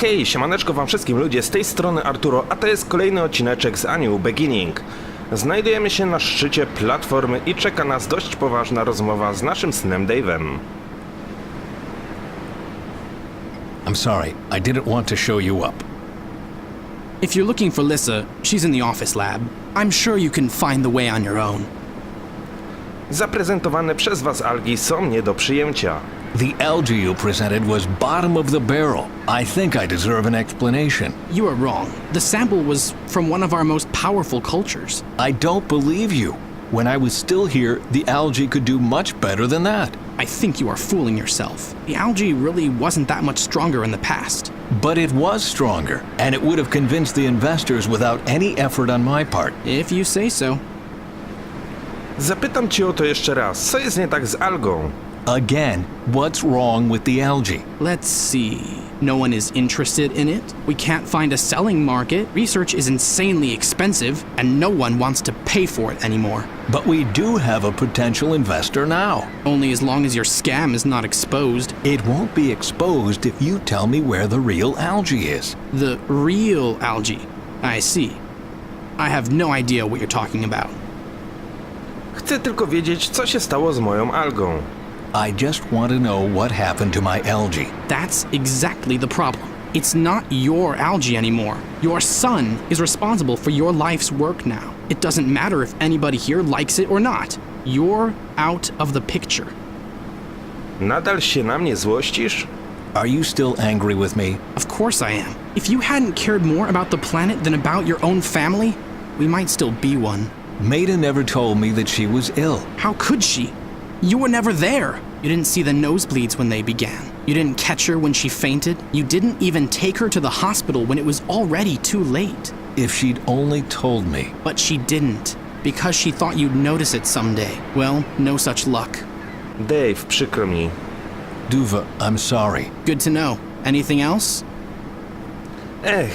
Hej, siemaneczko wam wszystkim ludzie, z tej strony Arturo, a to jest kolejny odcineczek z A New Beginning. Znajdujemy się na szczycie platformy i czeka nas dość poważna rozmowa z naszym synem Dave'em. I'm sorry, I didn't want to show you up. If you're looking for Lissa, she's in the office lab. I'm sure you can find the way on your own. Zaprezentowane przez was algi są nie do przyjęcia. The algae you presented was bottom of the barrel. I think I deserve an explanation. You are wrong. The sample was from one of our most powerful cultures. I don't believe you. When I was still here, the algae could do much better than that. I think you are fooling yourself. The algae really wasn't that much stronger in the past. But it was stronger, and it would have convinced the investors without any effort on my part. If you say so. Zapytam cię o to jeszcze raz, co jest nie tak z algą? Again, what's wrong with the algae? Let's see. No one is interested in it. We can't find a selling market. Research is insanely expensive, and no one wants to pay for it anymore. But we do have a potential investor now. Only as long as your scam is not exposed. It won't be exposed if you tell me where the real algae is. The real algae. I see. I have no idea what you're talking about. Chcę tylko wiedzieć, co się stało z moją algą. I just want to know what happened to my algae. That's exactly the problem. It's not your algae anymore. Your son is responsible for your life's work now. It doesn't matter if anybody here likes it or not. You're out of the picture. Nadal się na mnie złościsz? Are you still angry with me? Of course I am. If you hadn't cared more about the planet than about your own family, we might still be one. Maida never told me that she was ill. How could she? You were never there. You didn't see the nosebleeds when they began. You didn't catch her when she fainted. You didn't even take her to the hospital when it was already too late. If she'd only told me. But she didn't, because she thought you'd notice it someday. Well, no such luck. Dave, przykro mi. Duva, I'm sorry. Good to know. Anything else?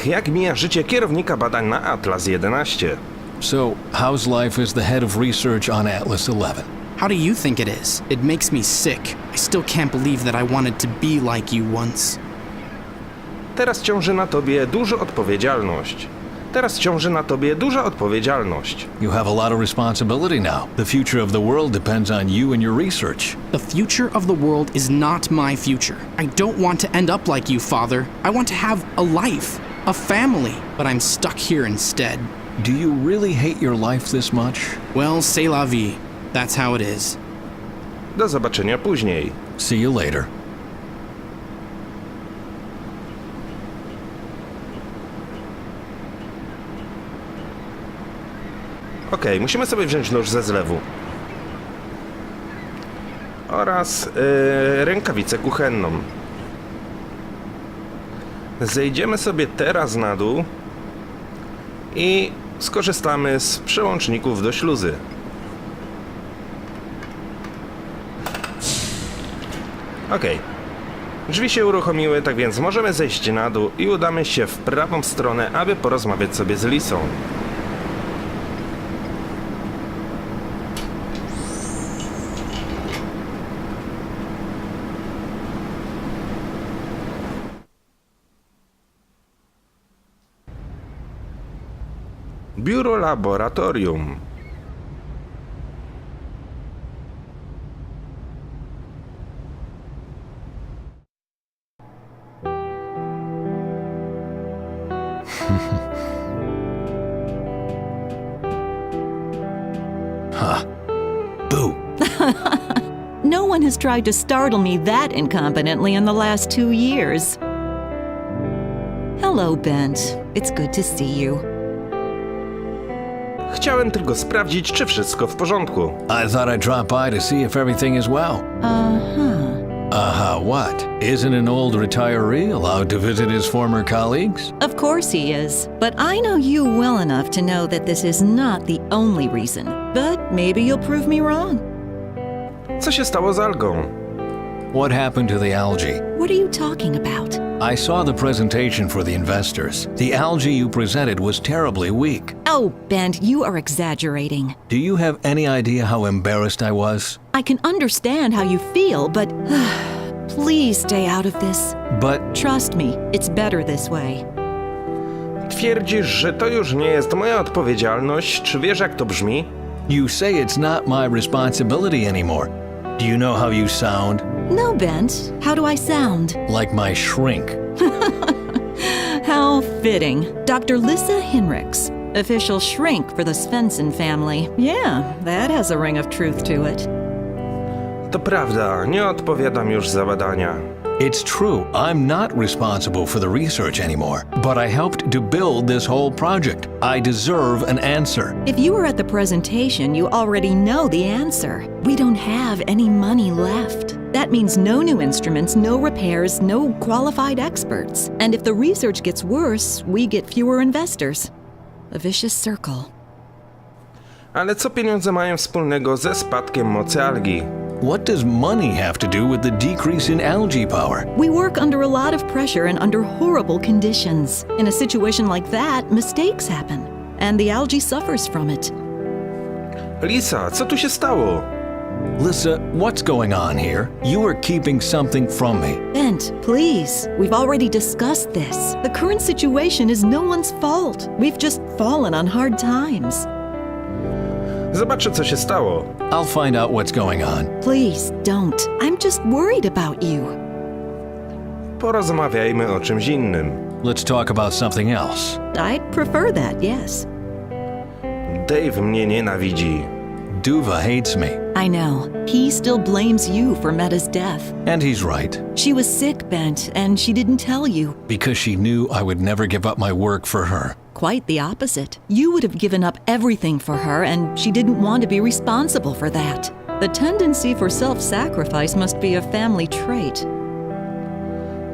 Jak mija życie kierownika badań na Atlas 11? So, how's life as the head of research on Atlas 11? How do you think it is? It makes me sick. I still can't believe that I wanted to be like you once. Teraz ciąży na tobie duża odpowiedzialność. You have a lot of responsibility now. The future of the world depends on you and your research. The future of the world is not my future. I don't want to end up like you, Father. I want to have a life, a family, but I'm stuck here instead. Do you really hate your life this much? Well, c'est la vie. That's how it is. Do zobaczenia później. See you later. Okej, musimy sobie wziąć nóż ze zlewu. Oraz rękawicę kuchenną. Zejdziemy sobie teraz na dół i skorzystamy z przełączników do śluzy. Okej. Drzwi się uruchomiły, tak więc możemy zejść na dół i udamy się w prawą stronę, aby porozmawiać sobie z Lissą. Biuro laboratorium. Huh. Boo. No one has tried to startle me that incompetently in the last 2 years. Hello, Bent. It's good to see you. Chciałem tylko sprawdzić, czy wszystko w porządku. I thought I'd drop by to see if everything is well. What? Isn't an old retiree allowed to visit his former colleagues? Of course he is. But I know you well enough to know that this is not the only reason. But maybe you'll prove me wrong. Co się stało z algą? What happened to the algae? What are you talking about? I saw the presentation for the investors. The algae you presented was terribly weak. Oh, Bent, you are exaggerating. Do you have any idea how embarrassed I was? I can understand how you feel, but please stay out of this. But Trust me, it's better this way. Twierdzisz, że to już nie jest moja odpowiedzialność. Czy wiesz, jak to brzmi? you say it's not my responsibility anymore. Do you know how you sound? No, Bent. How do I sound? Like my shrink. How fitting. Dr. Lissa Hinrichs, official shrink for the Svensson family. Yeah, that has a ring of truth to it. To prawda, nie odpowiadam już za badania. It's true, I'm not responsible for the research anymore, but I helped to build this whole project. I deserve an answer. If you were at the presentation, you already know the answer. We don't have any money left. That means no new instruments, no repairs, no qualified experts. And if the research gets worse, we get fewer investors. A vicious circle. Ale co pieniądze mają wspólnego ze spadkiem mocy algi? What does money have to do with the decrease in algae power? We work under a lot of pressure and under horrible conditions. In a situation like that, mistakes happen, and the algae suffers from it. Lisa, co tu się stało? Lissa, what's going on here? You are keeping something from me. Bent, please. We've already discussed this. The current situation is no one's fault. We've just fallen on hard times. Zobaczę, co się stało. I'll find out what's going on. Please, don't. I'm just worried about you. Porozmawiajmy o czymś innym. Let's talk about something else. I'd prefer that, yes. Dave mnie nienawidzi. Duva hates me. I know. He still blames you for Meta's death. And he's right, She was sick, Bent, and she didn't tell you. because she knew I would never give up my work for her. Quite the opposite. You would have given up everything for her, and she didn't want to be responsible for that. The tendency for self-sacrifice must be a family trait.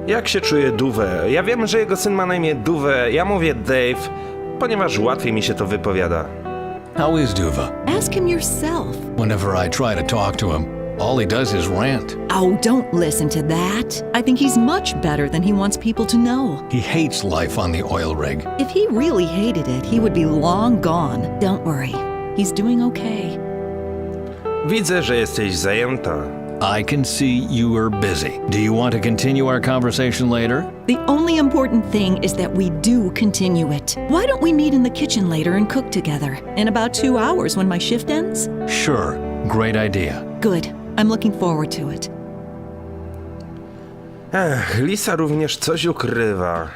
Jak się czuje Duve? Ja wiem, że jego syn ma na imię Duve. Ja mówię Dave, ponieważ łatwiej mi się to wypowiada. How is Duva? Ask him yourself. Whenever I try to talk to him, all he does is rant. Oh, don't listen to that. I think he's much better than he wants people to know. He hates life on the oil rig. If he really hated it, he would be long gone. Don't worry. He's doing okay. Widzę, że jesteś zajęta. I can see you are busy. Do you want to continue our conversation later? The only important thing is that we do continue it. Why don't we meet in the kitchen later and cook together? In about 2 hours when my shift ends? Sure, great idea. Good. I'm looking forward to it. Lisa również coś ukrywa.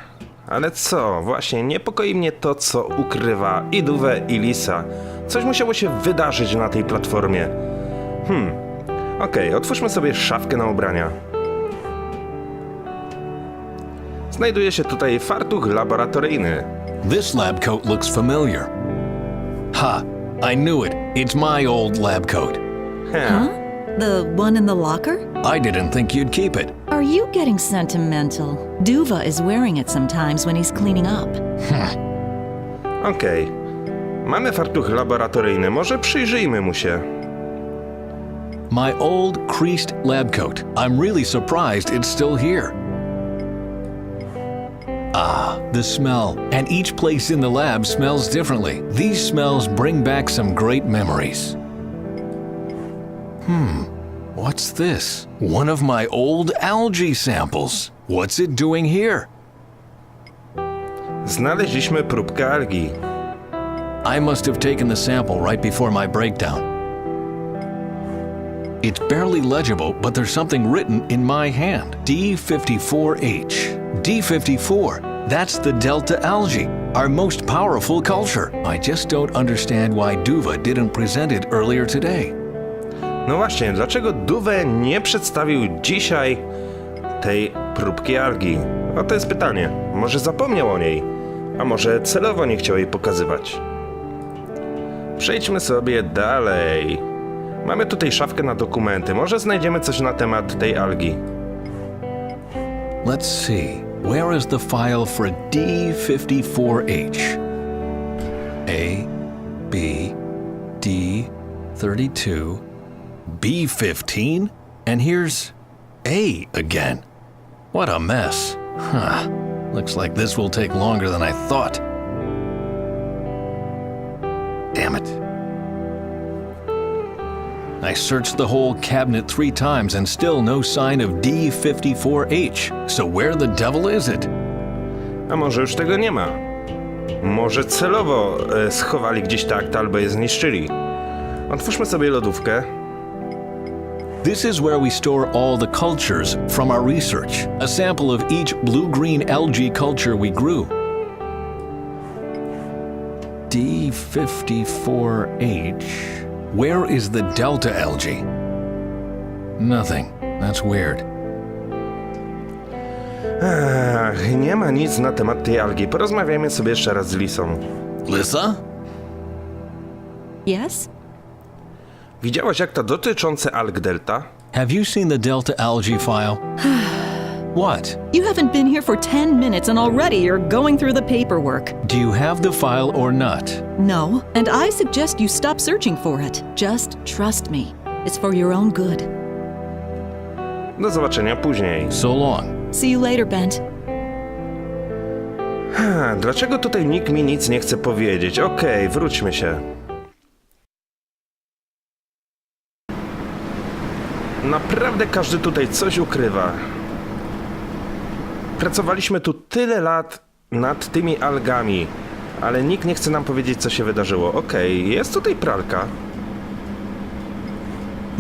Ale co? Właśnie niepokoi mnie to, co ukrywa i Duve, i Lisa. Coś musiało się wydarzyć na tej platformie. Okej, otwórzmy sobie szafkę na ubrania. Znajduje się tutaj fartuch laboratoryjny. This lab coat looks familiar. Ha! I knew it. It's my old lab coat. Huh? The one in the locker? I didn't think you'd keep it. Are you getting sentimental? Duva is wearing it sometimes when he's cleaning up. Okej. Mamy fartuch laboratoryjny, może przyjrzyjmy mu się. My old creased lab coat. I'm really surprised it's still here. Ah, the smell. And each place in the lab smells differently. These smells bring back some great memories. What's this? One of my old algae samples. What's it doing here? Znaleźliśmy próbkę algi. I must have taken the sample right before my breakdown. It's barely legible, but there's something written in my hand. D54H. D54. That's the delta algae, our most powerful culture. I just don't understand why Duva didn't present it earlier today. No właśnie, dlaczego Duve nie przedstawił dzisiaj tej próbki algi? No to jest pytanie. Może zapomniał o niej, a może celowo nie chciał jej pokazywać. Przejdźmy sobie dalej. Mamy tutaj szafkę na dokumenty. Może znajdziemy coś na temat tej algi. Let's see. Where is the file for D54H? A, B, D32, B15, and here's A again. What a mess. Huh. Looks like this will take longer than I thought. Damn it. I searched the whole cabinet 3 times and still no sign of D54H. So where the devil is it? A może już tego nie ma? Może celowo schowali gdzieś takt albo je zniszczyli. Otwórzmy sobie lodówkę. This is where we store all the cultures from our research. A sample of each blue-green algae culture we grew. D54H. Where is the delta algae? Nothing. That's weird. Nie ma nic na temat tej algi. Porozmawiajmy sobie jeszcze raz z Lisą. Lisa? Yes? Widziałaś akta dotyczące alg delta? Have you seen the delta algae file? What? You haven't been here for 10 minutes and already you're going through the paperwork. Do you have the file or not? No, and I suggest you stop searching for it. Just trust me. It's for your own good. Do zobaczenia później. So long. See you later, Bent. Dlaczego tutaj nikt mi nic nie chce powiedzieć? Okej, wróćmy się. Naprawdę każdy tutaj coś ukrywa. Pracowaliśmy tu tyle lat nad tymi algami, ale nikt nie chce nam powiedzieć, co się wydarzyło. Okej, jest tutaj pralka.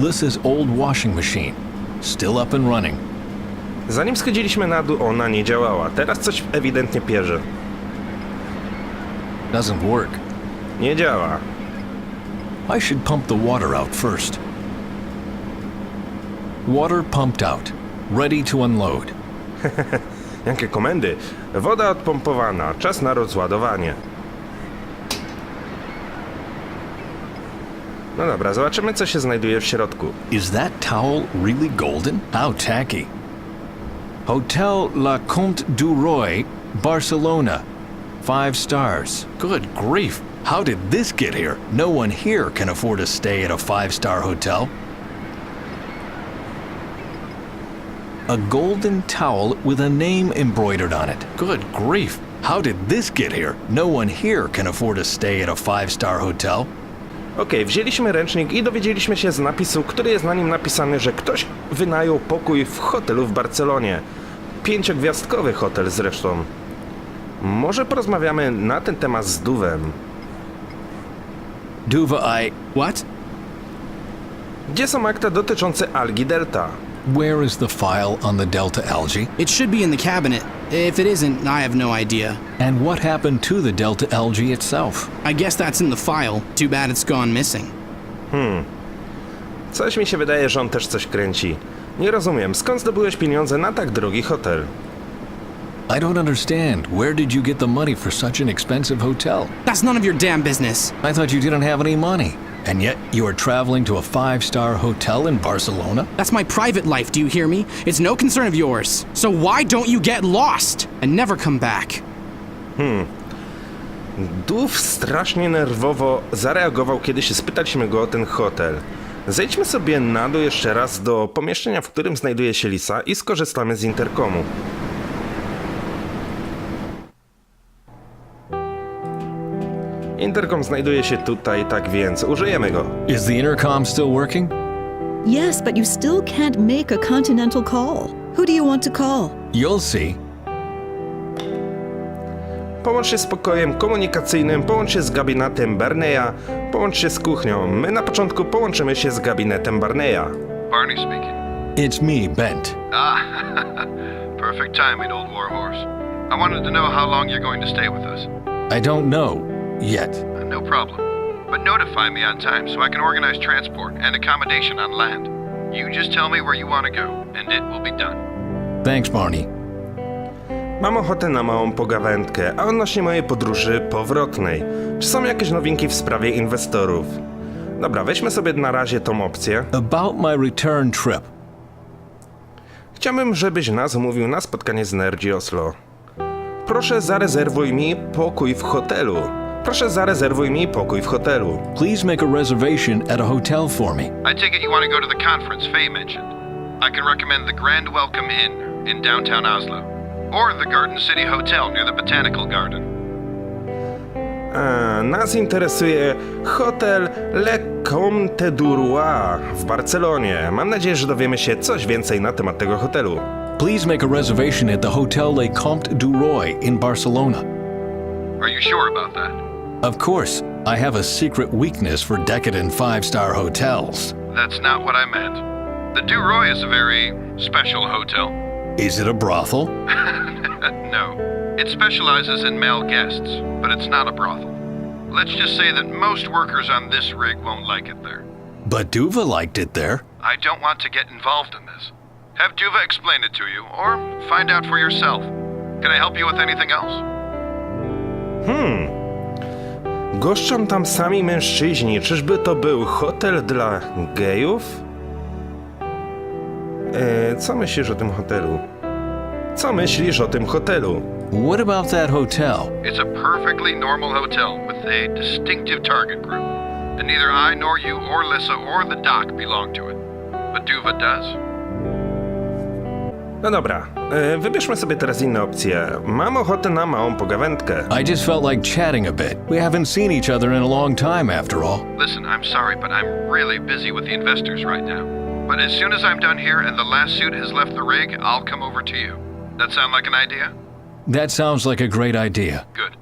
This is old washing machine. Still up and running. Zanim schodziliśmy na dół, ona nie działała. Teraz coś ewidentnie pierze. Doesn't work. Nie działa. I should pump the water out first. Water pumped out. Ready to unload. Jakie komendy? Woda odpompowana. Czas na rozładowanie. No dobra, zobaczymy, co się znajduje w środku. Is that towel really golden? How tacky. Hotel La Comte du Roy, Barcelona. 5 stars. Good grief. How did this get here? No one here can afford to stay at a 5-star hotel. A golden towel with a name embroidered on it. Good grief. How did this get here? No one here can afford to stay at a 5-star hotel. Okej, wzięliśmy ręcznik i dowiedzieliśmy się z napisu, który jest na nim napisany, że ktoś wynajął pokój w hotelu w Barcelonie. 5-gwiazdkowy hotel zresztą. Może porozmawiamy na ten temat z Duwem. Duva, What? Gdzie są akta dotyczące algi delta? where is the file on the delta algae? It should be in the cabinet. If it isn't, I have no idea. And what happened to the delta algae itself? I guess that's in the file. Too bad it's gone missing. Coś mi się wydaje, że on też coś kręci. Nie rozumiem, skąd zdobyłeś pieniądze na tak drogi hotel? I don't understand. Where did you get the money for such an expensive hotel? That's none of your damn business. I thought you didn't have any money. And yet you are traveling to a 5-star hotel in Barcelona? That's my private life, do you hear me? It's no concern of yours. So why don't you get lost and never come back? Dów strasznie nerwowo zareagował, kiedy się spytaliśmy go o ten hotel. Zejdźmy sobie na dół jeszcze raz do pomieszczenia, w którym znajduje się Lisa i skorzystamy z interkomu. Interkom znajduje się tutaj, tak więc użyjemy go. Is the intercom still working? Yes, but you still can't make a continental call. Who do you want to call? You'll see. Połącz się z pokojem komunikacyjnym, połącz się z gabinetem Barneya, połącz się z kuchnią. My na początku połączymy się z gabinetem Barneya. Barney speaking. It's me, Bent. Perfect timing, old warhorse. I wanted to know how long you're going to stay with us. I don't know yet. No problem. But notify me on time so I can organize transport and accommodation on land. You just tell me where you want to go, and it will be done. Thanks, Barney. Mam ochotę na małą pogawędkę, a odnośnie mojej podróży powrotnej. Czy są jakieś nowinki w sprawie inwestorów? Dobra, weźmy sobie na razie tą opcję. About my return trip. Chciałbym, żebyś nas umówił na spotkanie z Energii Oslo. Proszę zarezerwuj mi pokój w hotelu. Proszę zarezerwuj mi pokój w hotelu. Please make a reservation at a hotel for me. I take it you want to go to the conference Faye mentioned. I can recommend the Grand Welcome Inn in downtown Oslo, or the Garden City Hotel near the Botanical Garden. Nas interesuje hotel du Roi w Barcelonie. Mam nadzieję, że dowiemy się coś więcej na temat tego hotelu. Please make a reservation at the Hotel Le Comte du Roi in Barcelona. Are you sure about that? Of course, I have a secret weakness for decadent five-star hotels. That's not what I meant. The Du Roi is a very special hotel. Is it a brothel? No. It specializes in male guests, but it's not a brothel. Let's just say that most workers on this rig won't like it there. But Duva liked it there. I don't want to get involved in this. Have Duva explain it to you, or find out for yourself. Can I help you with anything else? Goszczą tam sami mężczyźni. Czyżby to był hotel dla gejów? Co myślisz o tym hotelu? Co myślisz o tym hotelu? What about that hotel? It's a perfectly normal hotel with a distinctive target group. And neither I nor you or Lissa or the doc belong to it. But Duva does. No dobra, wybierzmy sobie teraz inne opcje. Mam ochotę na małą pogawędkę. I just felt like chatting a bit. We haven't seen each other in a long time, after all. Listen, I'm sorry, but I'm really busy with the investors right now. But as soon as I'm done here and the last suit has left the rig, I'll come over to you. That sound like an idea? That sounds like a great idea. Good.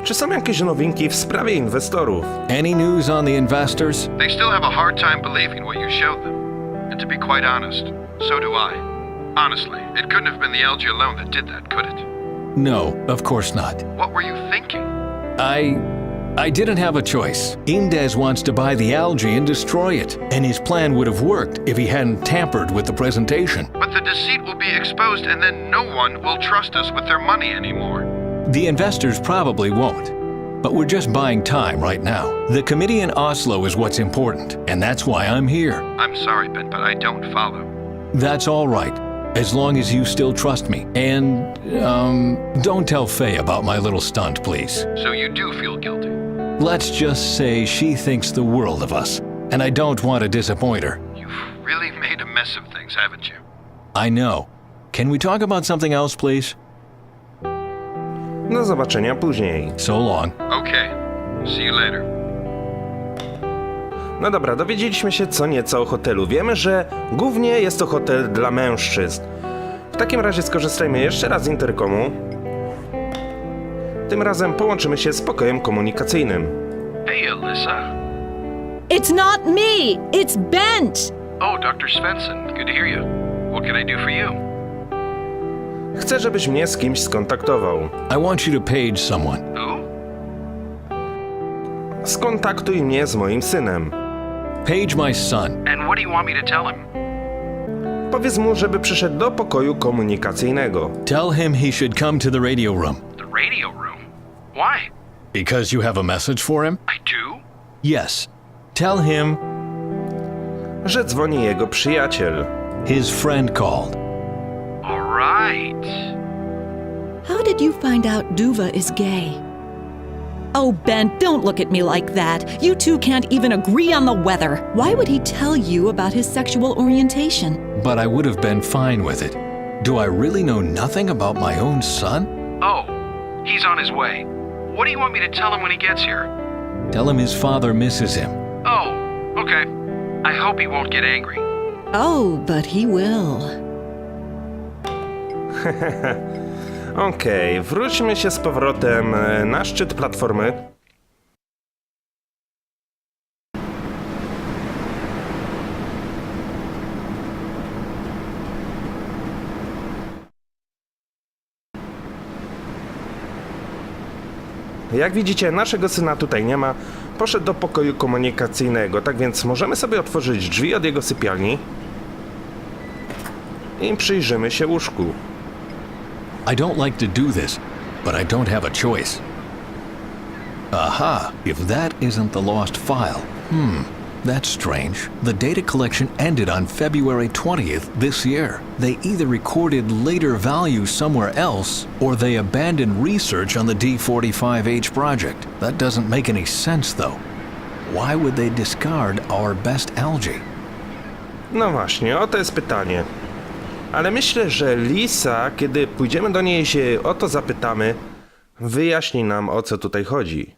Czy są jakieś nowinki w sprawie inwestorów? Any news on the investors? They still have a hard time believing what you showed them. And to be quite honest, so do I. Honestly, it couldn't have been the algae alone that did that, could it? No, of course not. What were you thinking? I didn't have a choice. Indez wants to buy the algae and destroy it, and his plan would have worked if he hadn't tampered with the presentation. But the deceit will be exposed and then no one will trust us with their money anymore. The investors probably won't. But we're just buying time right now. The committee in Oslo is what's important, and that's why I'm here. I'm sorry, Ben, but I don't follow. That's all right, as long as you still trust me. And, don't tell Faye about my little stunt, please. So you do feel guilty? Let's just say she thinks the world of us, and I don't want to disappoint her. You've really made a mess of things, haven't you? I know. Can we talk about something else, please? Do zobaczenia później. So long. Okay. See you later. No dobra, dowiedzieliśmy się co nieco o hotelu. Wiemy, że głównie jest to hotel dla mężczyzn. W takim razie skorzystajmy jeszcze raz z interkomu. Tym razem połączymy się z pokojem komunikacyjnym. Hey, Alyssa. It's not me! It's Bent! Oh, Dr. Svensson. Good to hear you. What can I do for you? Chcę, żebyś mnie z kimś skontaktował. I want you to page someone. Who? Skontaktuj mnie z moim synem. Page my son. And what do you want me to tell him? Powiedz mu, żeby przyszedł do pokoju komunikacyjnego. Tell him he should come to the radio room. The radio room? Why? Because you have a message for him? I do? Yes. Tell him Że dzwoni jego przyjaciel. his friend called. All right. How did you find out Duva is gay? Oh, Bent, don't look at me like that. You two can't even agree on the weather. Why would he tell you about his sexual orientation? But I would have been fine with it. Do I really know nothing about my own son? Oh, he's on his way. What do you want me to tell him when he gets here? Tell him his father misses him. Oh, okay. I hope he won't get angry. Oh, but he will. Okej, wróćmy się z powrotem na szczyt platformy. Jak widzicie, naszego syna tutaj nie ma. Poszedł do pokoju komunikacyjnego, tak więc możemy sobie otworzyć drzwi od jego sypialni i przyjrzymy się łóżku. I don't like to do this, but I don't have a choice. Aha, if that isn't the lost file. That's strange. The data collection ended on February 20th this year. They either recorded later values somewhere else, or they abandoned research on the D45H project. That doesn't make any sense, though. Why would they discard our best algae? No właśnie, oto jest pytanie. Ale myślę, że Lisa, kiedy pójdziemy do niej i się o to zapytamy, wyjaśni nam, o co tutaj chodzi.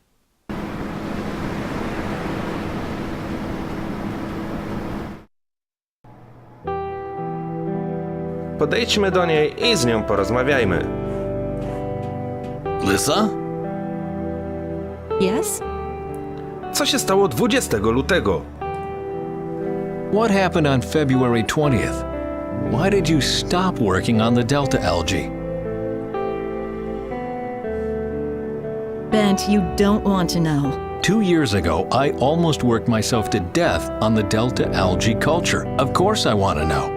Podejdźmy do niej i z nią porozmawiajmy. Lisa? Yes? Co się stało 20 lutego? What happened on February 20th? Why did you stop working on the Delta algae? Bent, you don't want to know. 2 years ago, I almost worked myself to death on the Delta algae culture. Of course I want to know.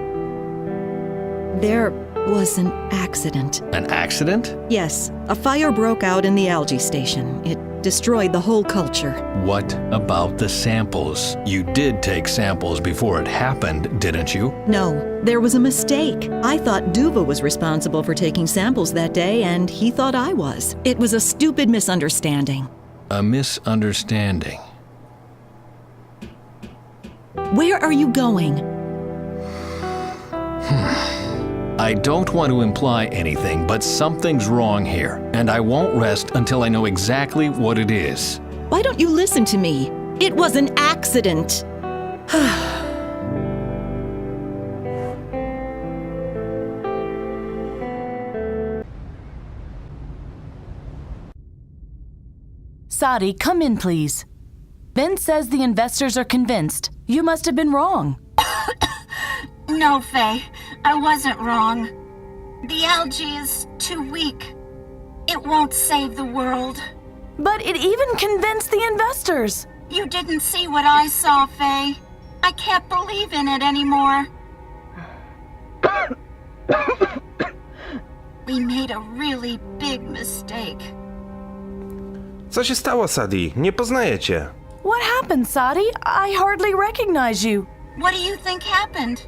There was an accident. An accident? Yes, a fire broke out in the algae station. It destroyed the whole culture. What about the samples? You did take samples before it happened, didn't you? No, there was a mistake. I thought Duva was responsible for taking samples that day, and he thought I was. It was a stupid misunderstanding. A misunderstanding. Where are you going? I don't want to imply anything, but something's wrong here, and I won't rest until I know exactly what it is. Why don't you listen to me? It was an accident. Sadi, come in, please. Bent says the investors are convinced. You must have been wrong. No, Faye, I wasn't wrong. The algae is too weak. It won't save the world. But it even convinced the investors. You didn't see what I saw, Faye. I can't believe in it anymore. We made a really big mistake. Co się stało, Sadie? Nie poznaję cię. What happened, Sadi? I hardly recognize you. What do you think happened?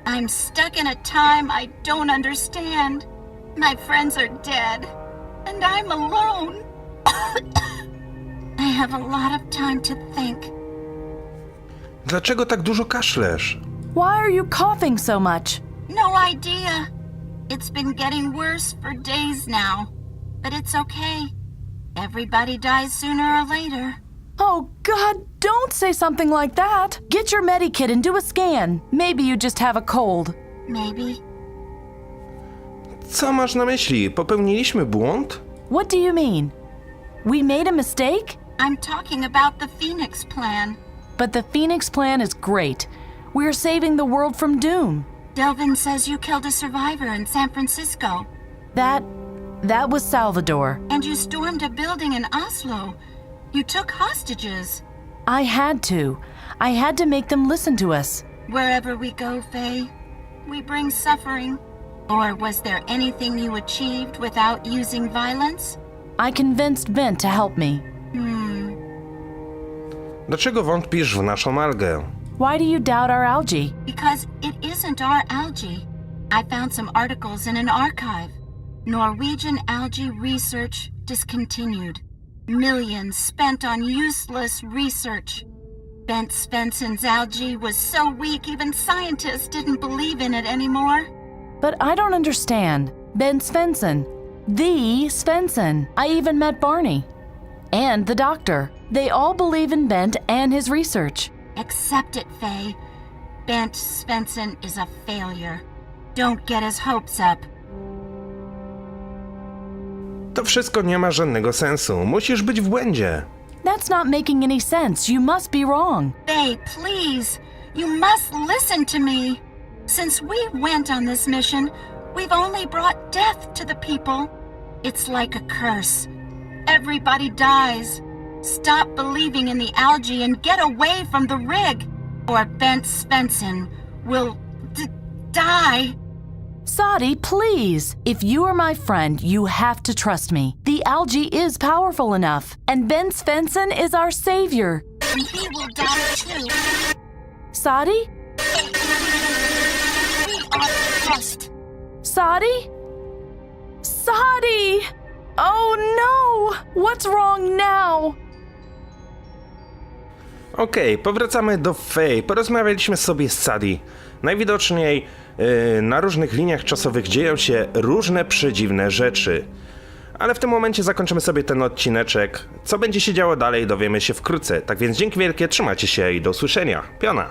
I'm stuck in a time I don't understand. My friends are dead, and I'm alone. I have a lot of time to think. Dlaczego tak dużo kaszlesz? Why are you coughing so much? No idea. It's been getting worse for days now, but it's okay. Everybody dies sooner or later. Oh, God, don't say something like that. Get your Medikit and do a scan. Maybe you just have a cold. Maybe. Co masz na myśli? Popełniliśmy błąd? What do you mean? We made a mistake? I'm talking about the Phoenix Plan. But the Phoenix Plan is great. We're saving the world from doom. Delvin says you killed a survivor in San Francisco. That was Salvador. And you stormed a building in Oslo. You took hostages. I had to. I had to make them listen to us. Wherever we go, Faye, we bring suffering. Or was there anything you achieved without using violence? I convinced Bent to help me. Dlaczego wątpisz w naszą algę? Why do you doubt our algae? Because it isn't our algae. I found some articles in an archive. Norwegian algae research discontinued. Millions spent on useless research. Bent Svensson's algae was so weak even scientists didn't believe in it anymore. But I don't understand. Bent Svensson. The Svensson. I even met Barney. And the doctor. They all believe in Bent and his research. Accept it, Faye. Bent Svensson is a failure. Don't get his hopes up. To wszystko nie ma żadnego sensu. Musisz być w błędzie. That's not making any sense. You must be wrong. Faye, please. You must listen to me. Since we went on this mission, we've only brought death to the people. It's like a curse. Everybody dies. Stop believing in the algae and get away from the rig, or Bent Svensson will die. Sadi, please. If you are my friend, you have to trust me. The algae is powerful enough, and Bent Svensson is our savior. And he will die too. Sadi? We are trust. Sadi? Sadi! Oh no! What's wrong now? Okej, powracamy do Faye. Porozmawialiśmy sobie z Sadie. Najwidoczniej na różnych liniach czasowych dzieją się różne przedziwne rzeczy. Ale w tym momencie zakończymy sobie ten odcineczek. Co będzie się działo dalej, dowiemy się wkrótce. Tak więc dzięki wielkie, trzymajcie się i do usłyszenia. Piona!